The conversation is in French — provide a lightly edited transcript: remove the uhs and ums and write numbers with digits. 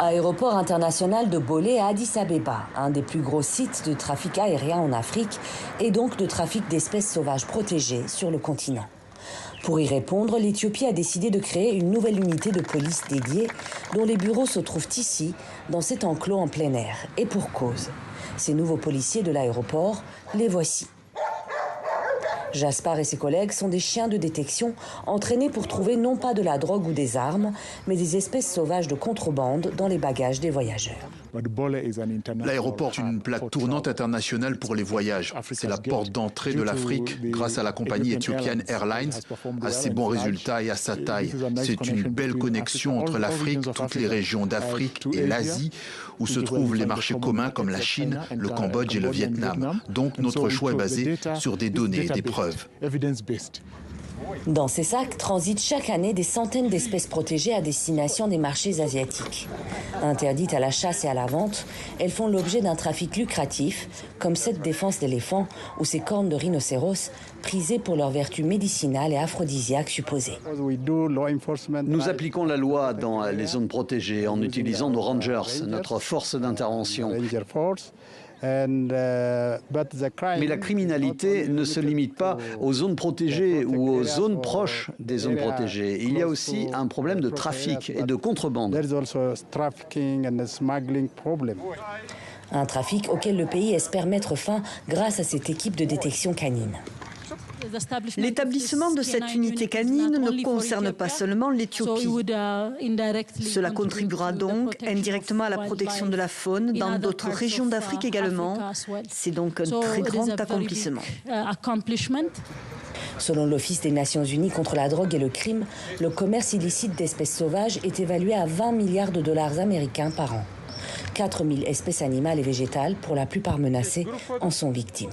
Aéroport international de Bolé à Addis Abeba, un des plus gros sites de trafic aérien en Afrique et donc de trafic d'espèces sauvages protégées sur le continent. Pour y répondre, l'Éthiopie a décidé de créer une nouvelle unité de police dédiée dont les bureaux se trouvent ici, dans cet enclos en plein air. Et pour cause. Ces nouveaux policiers de l'aéroport, les voici. Jaspar et ses collègues sont des chiens de détection entraînés pour trouver non pas de la drogue ou des armes, mais des espèces sauvages de contrebande dans les bagages des voyageurs. L'aéroport est une plaque tournante internationale pour les voyages. C'est la porte d'entrée de l'Afrique grâce à la compagnie Ethiopian Airlines, à ses bons résultats et à sa taille. C'est une belle connexion entre l'Afrique, toutes les régions d'Afrique et l'Asie, où se trouvent les marchés communs comme la Chine, le Cambodge et le Vietnam. Donc notre choix est basé sur des données et des preuves. Dans ces sacs transitent chaque année des centaines d'espèces protégées à destination des marchés asiatiques. Interdites à la chasse et à la vente, elles font l'objet d'un trafic lucratif, comme cette défense d'éléphant ou ces cornes de rhinocéros, prisées pour leurs vertus médicinales et aphrodisiaques supposées. Nous appliquons la loi dans les zones protégées en utilisant nos rangers, notre force d'intervention. Mais la criminalité ne se limite pas aux zones protégées ou aux zones proches des zones protégées. Il y a aussi un problème de trafic et de contrebande. Un trafic auquel le pays espère mettre fin grâce à cette équipe de détection canine. L'établissement de cette unité canine ne concerne pas seulement l'Éthiopie. Cela contribuera donc indirectement à la protection de la faune dans d'autres régions d'Afrique également. C'est donc un très grand accomplissement. Selon l'Office des Nations Unies contre la drogue et le crime, le commerce illicite d'espèces sauvages est évalué à 20 milliards de dollars américains par an. 4000 espèces animales et végétales, pour la plupart menacées, en sont victimes.